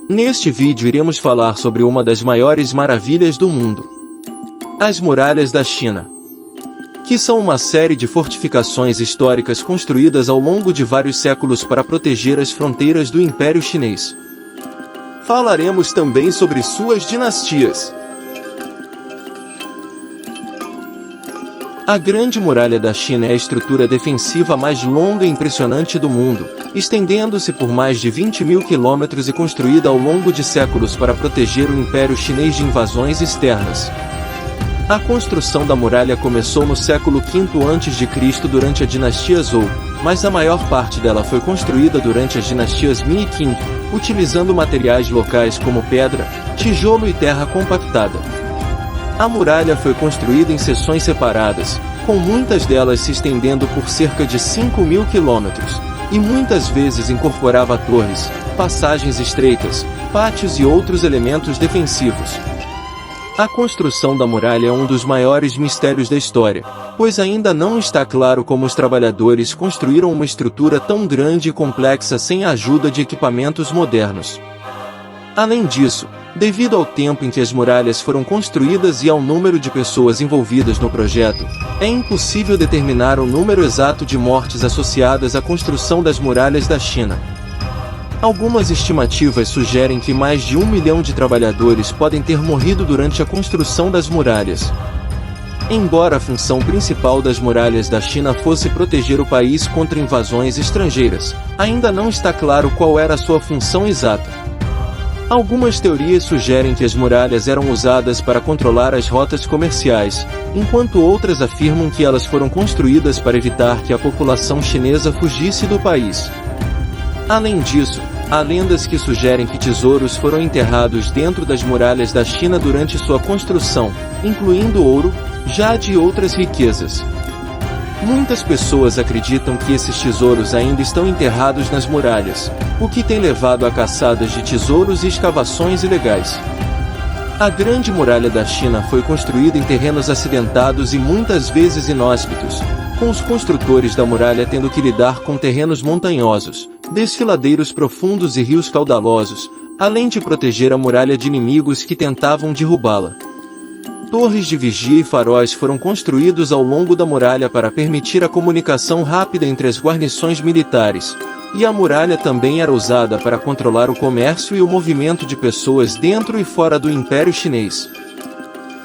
Neste vídeo iremos falar sobre uma das maiores maravilhas do mundo: as muralhas da China, que são uma série de fortificações históricas construídas ao longo de vários séculos para proteger as fronteiras do Império Chinês. Falaremos também sobre suas dinastias. A Grande Muralha da China é a estrutura defensiva mais longa e impressionante do mundo, estendendo-se por mais de 20 mil quilômetros e construída ao longo de séculos para proteger o Império Chinês de invasões externas. A construção da muralha começou no século V a.C. durante a dinastia Zhou, mas a maior parte dela foi construída durante as dinastias Ming e Qing, utilizando materiais locais como pedra, tijolo e terra compactada. A muralha foi construída em seções separadas, com muitas delas se estendendo por cerca de 5 mil quilômetros, e muitas vezes incorporava torres, passagens estreitas, pátios e outros elementos defensivos. A construção da muralha é um dos maiores mistérios da história, pois ainda não está claro como os trabalhadores construíram uma estrutura tão grande e complexa sem a ajuda de equipamentos modernos. Além disso, devido ao tempo em que as muralhas foram construídas e ao número de pessoas envolvidas no projeto, é impossível determinar o número exato de mortes associadas à construção das muralhas da China. Algumas estimativas sugerem que mais de 1 milhão de trabalhadores podem ter morrido durante a construção das muralhas. Embora a função principal das muralhas da China fosse proteger o país contra invasões estrangeiras, ainda não está claro qual era a sua função exata. Algumas teorias sugerem que as muralhas eram usadas para controlar as rotas comerciais, enquanto outras afirmam que elas foram construídas para evitar que a população chinesa fugisse do país. Além disso, há lendas que sugerem que tesouros foram enterrados dentro das muralhas da China durante sua construção, incluindo ouro, jade e outras riquezas. Muitas pessoas acreditam que esses tesouros ainda estão enterrados nas muralhas, o que tem levado a caçadas de tesouros e escavações ilegais. A Grande Muralha da China foi construída em terrenos acidentados e muitas vezes inóspitos, com os construtores da muralha tendo que lidar com terrenos montanhosos, desfiladeiros profundos e rios caudalosos, além de proteger a muralha de inimigos que tentavam derrubá-la. Torres de vigia e faróis foram construídos ao longo da muralha para permitir a comunicação rápida entre as guarnições militares, e a muralha também era usada para controlar o comércio e o movimento de pessoas dentro e fora do Império Chinês.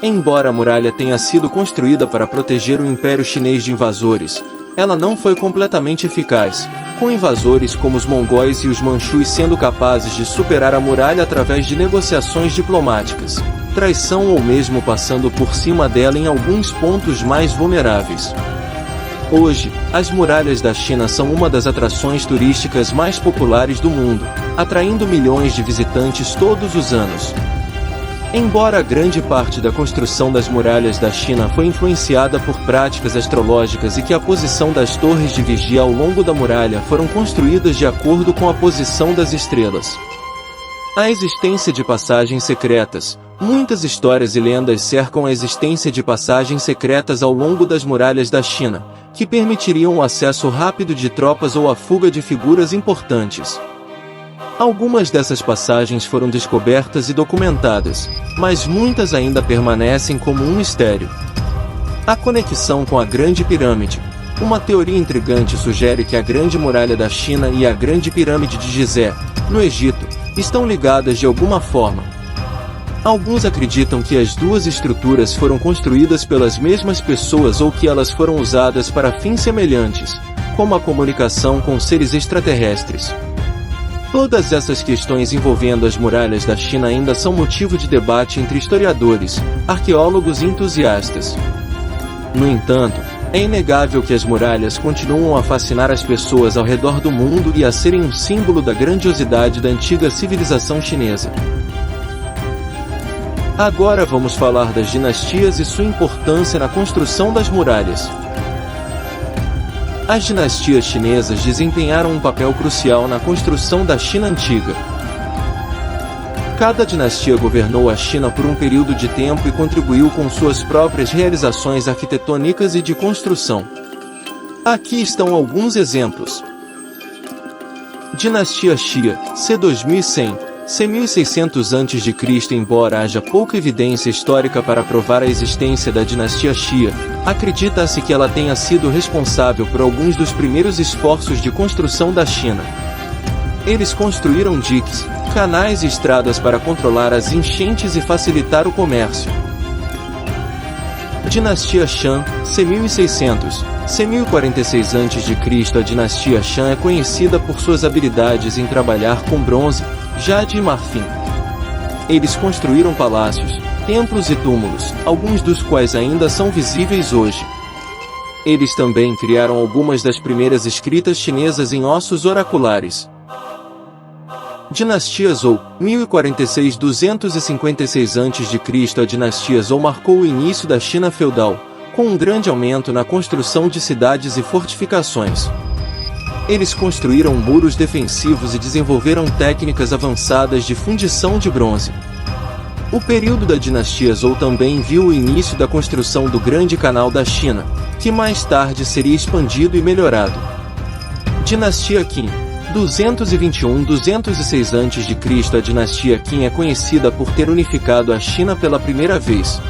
Embora a muralha tenha sido construída para proteger o Império Chinês de invasores, ela não foi completamente eficaz, com invasores como os mongóis e os manchus sendo capazes de superar a muralha através de negociações diplomáticas, traição ou mesmo passando por cima dela em alguns pontos mais vulneráveis. Hoje, as muralhas da China são uma das atrações turísticas mais populares do mundo, atraindo milhões de visitantes todos os anos. Embora grande parte da construção das muralhas da China foi influenciada por práticas astrológicas e que a posição das torres de vigia ao longo da muralha foram construídas de acordo com a posição das estrelas. A existência de passagens secretas. Muitas histórias e lendas cercam a existência de passagens secretas ao longo das muralhas da China, que permitiriam o acesso rápido de tropas ou a fuga de figuras importantes. Algumas dessas passagens foram descobertas e documentadas, mas muitas ainda permanecem como um mistério. A conexão com a Grande Pirâmide. Uma teoria intrigante sugere que a Grande Muralha da China e a Grande Pirâmide de Gizé, no Egito, estão ligadas de alguma forma. Alguns acreditam que as duas estruturas foram construídas pelas mesmas pessoas ou que elas foram usadas para fins semelhantes, como a comunicação com seres extraterrestres. Todas essas questões envolvendo as muralhas da China ainda são motivo de debate entre historiadores, arqueólogos e entusiastas. No entanto, é inegável que as muralhas continuam a fascinar as pessoas ao redor do mundo e a serem um símbolo da grandiosidade da antiga civilização chinesa. Agora vamos falar das dinastias e sua importância na construção das muralhas. As dinastias chinesas desempenharam um papel crucial na construção da China antiga. Cada dinastia governou a China por um período de tempo e contribuiu com suas próprias realizações arquitetônicas e de construção. Aqui estão alguns exemplos. Dinastia Xia, c. 2100, c. 1600 a.C. Embora haja pouca evidência histórica para provar a existência da dinastia Xia, acredita-se que ela tenha sido responsável por alguns dos primeiros esforços de construção da China. Eles construíram diques, canais e estradas para controlar as enchentes e facilitar o comércio. Dinastia Shang, c. 1600, c. 1046 a.C. A dinastia Shang é conhecida por suas habilidades em trabalhar com bronze, jade e marfim. Eles construíram palácios, templos e túmulos, alguns dos quais ainda são visíveis hoje. Eles também criaram algumas das primeiras escritas chinesas em ossos oraculares. Dinastia Zhou, 1046-256 a.C. A dinastia Zhou marcou o início da China feudal, com um grande aumento na construção de cidades e fortificações. Eles construíram muros defensivos e desenvolveram técnicas avançadas de fundição de bronze. O período da dinastia Zhou também viu o início da construção do Grande Canal da China, que mais tarde seria expandido e melhorado. Dinastia Qin, 221-206 a.C. A dinastia Qin é conhecida por ter unificado a China pela primeira vez.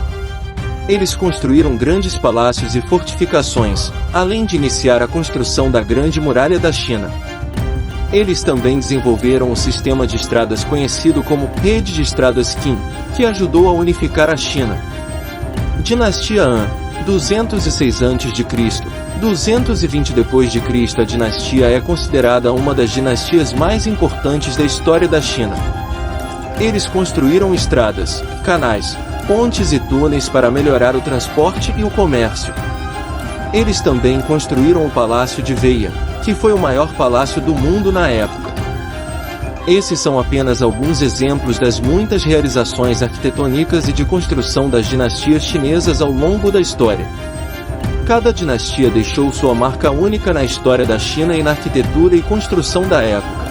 Eles construíram grandes palácios e fortificações, além de iniciar a construção da Grande Muralha da China. Eles também desenvolveram o sistema de estradas conhecido como Rede de Estradas Qin, que ajudou a unificar a China. Dinastia Han, 206 a.C. 220 d.C. A dinastia é considerada uma das dinastias mais importantes da história da China. Eles construíram estradas, canais, pontes e túneis para melhorar o transporte e o comércio. Eles também construíram o Palácio de Wei, que foi o maior palácio do mundo na época. Esses são apenas alguns exemplos das muitas realizações arquitetônicas e de construção das dinastias chinesas ao longo da história. Cada dinastia deixou sua marca única na história da China e na arquitetura e construção da época.